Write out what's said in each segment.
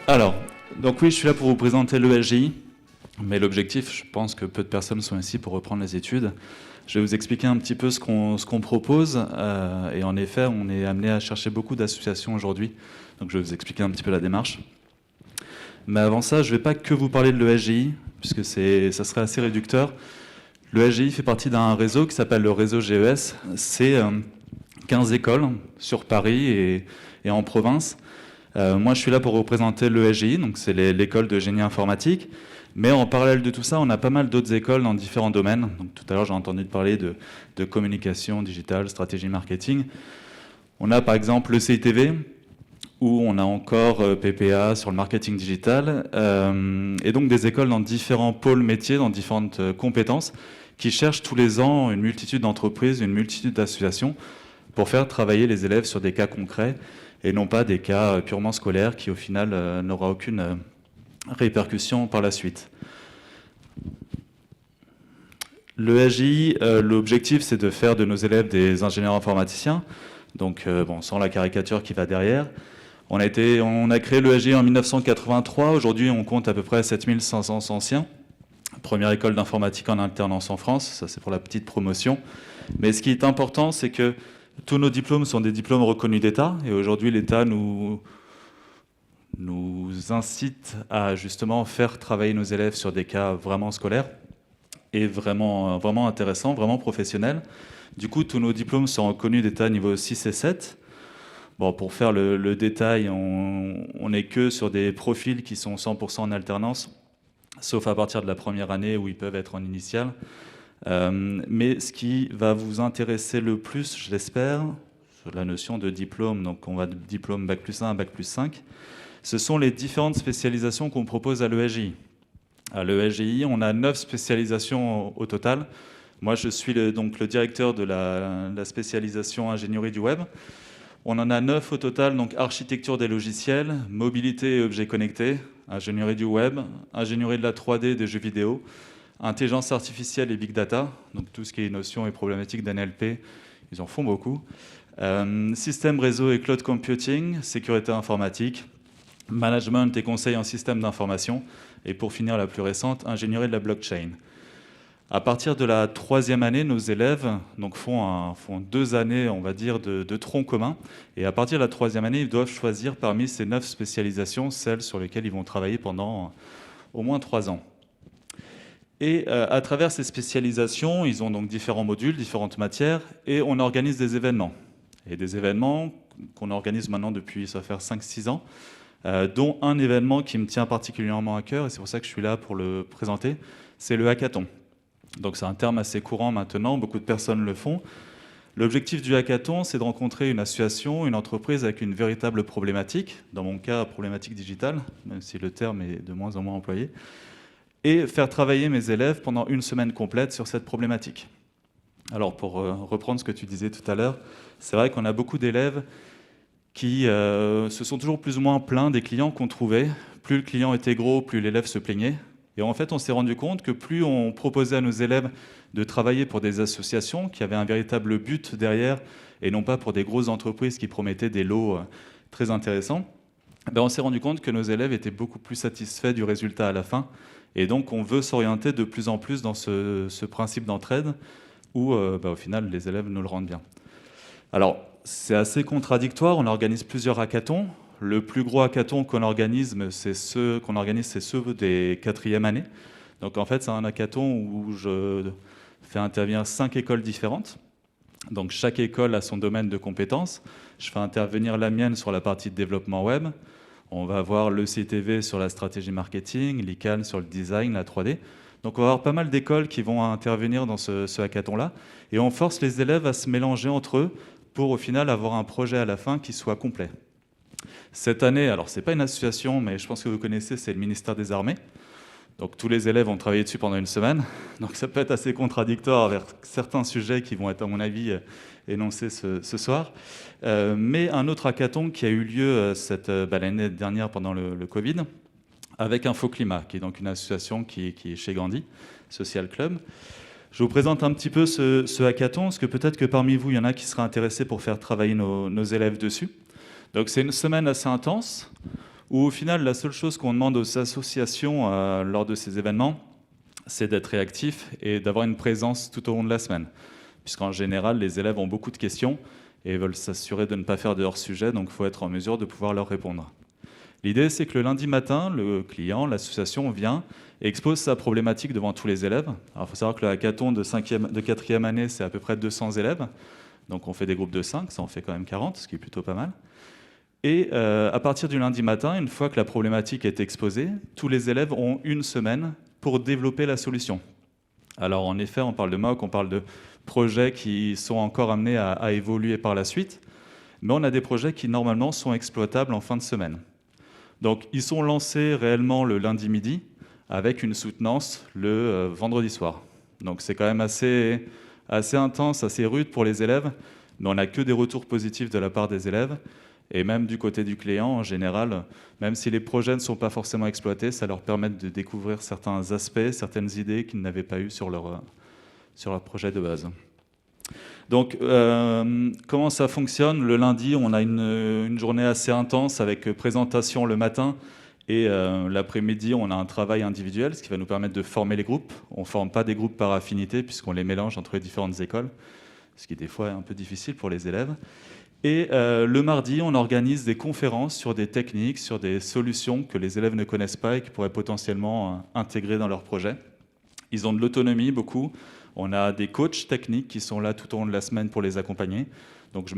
Alors, donc oui, je suis là pour vous présenter l'ESGI, mais l'objectif, je pense que peu de personnes sont ici pour reprendre les études. Je vais vous expliquer un petit peu ce qu'on propose, et en effet, on est amené à chercher beaucoup d'associations aujourd'hui, donc je vais vous expliquer un petit peu la démarche. Mais avant ça, je ne vais pas que vous parler de l'ESGI, puisque ça serait assez réducteur. L'ESGI fait partie d'un réseau qui s'appelle le réseau GES. C'est 15 écoles sur Paris et en province. Moi, je suis là pour représenter l'ESGI, donc c'est l'école de génie informatique. Mais en parallèle de tout ça, on a pas mal d'autres écoles dans différents domaines. Donc, tout à l'heure, j'ai entendu parler de communication digitale, stratégie marketing. On a par exemple le CITV, où on a encore PPA sur le marketing digital, et donc des écoles dans différents pôles métiers, dans différentes compétences, qui cherchent tous les ans une multitude d'entreprises, une multitude d'associations, pour faire travailler les élèves sur des cas concrets, et non pas des cas purement scolaires qui, au final, n'aura aucune répercussion par la suite. L'ESGI, l'objectif, c'est de faire de nos élèves des ingénieurs informaticiens, donc bon, sans la caricature qui va derrière. On a créé l'ESGI en 1983, aujourd'hui on compte à peu près 7500 anciens. Première école d'informatique en alternance en France, ça c'est pour la petite promotion. Mais ce qui est important, c'est que tous nos diplômes sont des diplômes reconnus d'État, et aujourd'hui l'État nous incite à justement faire travailler nos élèves sur des cas vraiment scolaires et vraiment, vraiment intéressants, vraiment professionnels. Du coup, tous nos diplômes sont reconnus d'État niveau 6 et 7. Bon, pour faire le détail, on n'est que sur des profils qui sont 100% en alternance, sauf à partir de la première année où ils peuvent être en initiale. Mais ce qui va vous intéresser le plus, je l'espère, sur la notion de diplôme, donc on va de diplôme Bac+1 à Bac+5, ce sont les différentes spécialisations qu'on propose à l'ESGI. À l'ESGI, on a 9 spécialisations au total. Moi, je suis donc le directeur de la spécialisation ingénierie du web. On en a 9 au total, donc architecture des logiciels, mobilité et objets connectés, ingénierie du web, ingénierie de la 3D et des jeux vidéo, intelligence artificielle et big data, donc tout ce qui est notions et problématiques d'NLP, ils en font beaucoup. Système réseau et cloud computing, sécurité informatique, management et conseil en système d'information, et pour finir la plus récente, ingénierie de la blockchain. À partir de la 3e année, nos élèves donc, font 2 années, on va dire, de tronc commun. Et à partir de la 3e année, ils doivent choisir parmi ces 9 spécialisations, celles sur lesquelles ils vont travailler pendant au moins 3 ans. Et à travers ces spécialisations, ils ont donc différents modules, différentes matières, et on organise des événements. Et des événements qu'on organise maintenant depuis, ça va faire 5-6 ans, dont un événement qui me tient particulièrement à cœur, et c'est pour ça que je suis là pour le présenter, c'est le hackathon. Donc c'est un terme assez courant maintenant, beaucoup de personnes le font. L'objectif du hackathon, c'est de rencontrer une association, une entreprise avec une véritable problématique, dans mon cas, problématique digitale, même si le terme est de moins en moins employé, et faire travailler mes élèves pendant une semaine complète sur cette problématique. Alors pour reprendre ce que tu disais tout à l'heure, c'est vrai qu'on a beaucoup d'élèves qui se sont toujours plus ou moins plaints des clients qu'on trouvait. Plus le client était gros, plus l'élève se plaignait. Et en fait, on s'est rendu compte que plus on proposait à nos élèves de travailler pour des associations qui avaient un véritable but derrière, et non pas pour des grosses entreprises qui promettaient des lots très intéressants, on s'est rendu compte que nos élèves étaient beaucoup plus satisfaits du résultat à la fin. Et donc, on veut s'orienter de plus en plus dans ce principe d'entraide où, au final, les élèves nous le rendent bien. Alors, c'est assez contradictoire. On organise plusieurs hackathons. Le plus gros hackathon qu'on organise, c'est ceux des 4e années. Donc en fait, c'est un hackathon où je fais intervenir 5 écoles différentes. Donc chaque école a son domaine de compétences. Je fais intervenir la mienne sur la partie de développement web. On va avoir le CTV sur la stratégie marketing, l'ICANN sur le design, la 3D. Donc on va avoir pas mal d'écoles qui vont intervenir dans ce hackathon-là. Et on force les élèves à se mélanger entre eux pour au final avoir un projet à la fin qui soit complet. Cette année, alors c'est pas une association, mais je pense que vous connaissez, c'est le ministère des Armées. Donc tous les élèves ont travaillé dessus pendant une semaine. Donc ça peut être assez contradictoire avec certains sujets qui vont être, à mon avis, énoncés ce soir. Mais un autre hackathon qui a eu lieu l'année dernière pendant le Covid, avec InfoClimat, qui est donc une association qui est chez Gandhi, Social Club. Je vous présente un petit peu ce hackathon, parce que peut-être que parmi vous, il y en a qui seraient intéressés pour faire travailler nos élèves dessus. Donc c'est une semaine assez intense, où au final, la seule chose qu'on demande aux associations lors de ces événements, c'est d'être réactif et d'avoir une présence tout au long de la semaine. Puisqu'en général, les élèves ont beaucoup de questions et veulent s'assurer de ne pas faire de hors-sujet, donc il faut être en mesure de pouvoir leur répondre. L'idée, c'est que le lundi matin, le client, l'association vient et expose sa problématique devant tous les élèves. Alors, il faut savoir que le hackathon de 4e année, c'est à peu près 200 élèves. Donc on fait des groupes de 5, ça en fait quand même 40, ce qui est plutôt pas mal. Et à partir du lundi matin, une fois que la problématique est exposée, tous les élèves ont une semaine pour développer la solution. Alors en effet, on parle de MOOC, on parle de projets qui sont encore amenés à évoluer par la suite, mais on a des projets qui normalement sont exploitables en fin de semaine. Donc ils sont lancés réellement le lundi midi avec une soutenance le vendredi soir. Donc c'est quand même assez intense, assez rude pour les élèves, mais on n'a que des retours positifs de la part des élèves. Et même du côté du client, en général, même si les projets ne sont pas forcément exploités, ça leur permet de découvrir certains aspects, certaines idées qu'ils n'avaient pas eues sur leur projet de base. Donc, comment ça fonctionne? Le lundi, on a une journée assez intense avec présentation le matin et l'après-midi, on a un travail individuel, ce qui va nous permettre de former les groupes. On ne forme pas des groupes par affinité puisqu'on les mélange entre les différentes écoles, ce qui des fois est un peu difficile pour les élèves. Et le mardi, on organise des conférences sur des techniques, sur des solutions que les élèves ne connaissent pas et qui pourraient potentiellement intégrer dans leur projet. Ils ont de l'autonomie, beaucoup. On a des coachs techniques qui sont là tout au long de la semaine pour les accompagner. Donc je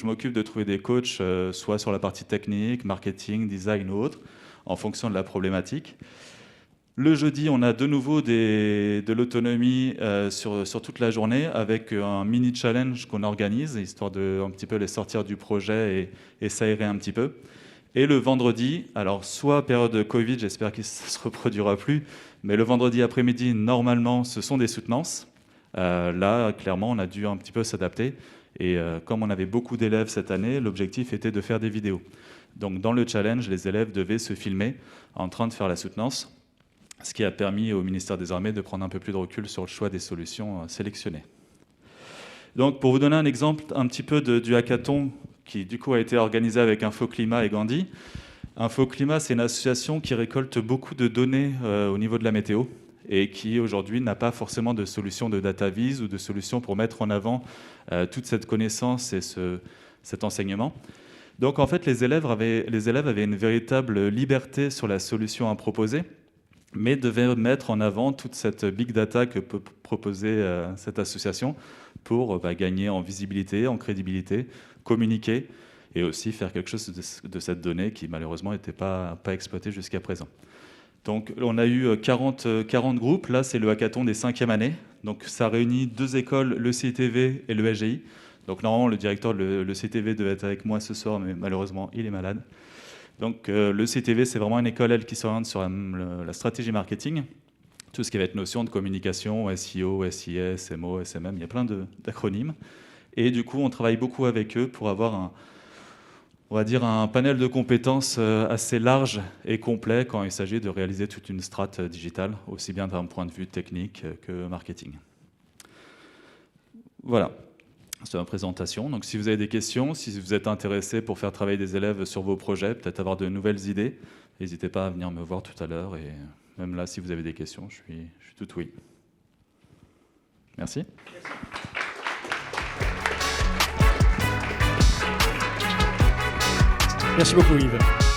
m'occupe de trouver des coachs, soit sur la partie technique, marketing, design ou autre, en fonction de la problématique. Le jeudi, on a de nouveau de l'autonomie sur toute la journée avec un mini challenge qu'on organise, histoire de un petit peu les sortir du projet et s'aérer un petit peu. Et le vendredi, alors soit période de Covid, j'espère que ça ne se reproduira plus, mais le vendredi après-midi, normalement, ce sont des soutenances. Là, clairement, on a dû un petit peu s'adapter. Et comme on avait beaucoup d'élèves cette année, l'objectif était de faire des vidéos. Donc dans le challenge, les élèves devaient se filmer en train de faire la soutenance, ce qui a permis au ministère des Armées de prendre un peu plus de recul sur le choix des solutions sélectionnées. Donc, pour vous donner un exemple un petit peu du hackathon qui, du coup, a été organisé avec InfoClimat et Gandhi. InfoClimat, c'est une association qui récolte beaucoup de données au niveau de la météo et qui, aujourd'hui, n'a pas forcément de solution de data vise ou de solution pour mettre en avant toute cette connaissance et cet enseignement. Donc, en fait, les élèves avaient une véritable liberté sur la solution à proposer, mais devaient mettre en avant toute cette big data que peut proposer cette association pour gagner en visibilité, en crédibilité, communiquer et aussi faire quelque chose de cette donnée qui malheureusement n'était pas exploitée jusqu'à présent. Donc on a eu 40 groupes, là c'est le hackathon des 5e années, donc ça réunit 2 écoles, le CITV et le SGI. Donc normalement le directeur de le CITV devait être avec moi ce soir, mais malheureusement il est malade. Donc le CTV, c'est vraiment une école qui s'oriente sur la stratégie marketing, tout ce qui va être notion de communication, SEO, SIS, SMO, SMM, il y a plein d'acronymes. Et du coup, on travaille beaucoup avec eux pour avoir un panel de compétences assez large et complet quand il s'agit de réaliser toute une strate digitale, aussi bien d'un point de vue technique que marketing. Voilà. C'est ma présentation. Donc, si vous avez des questions, si vous êtes intéressé pour faire travailler des élèves sur vos projets, peut-être avoir de nouvelles idées, n'hésitez pas à venir me voir tout à l'heure. Et même là, si vous avez des questions, je suis tout oui. Merci. Merci beaucoup, Yves.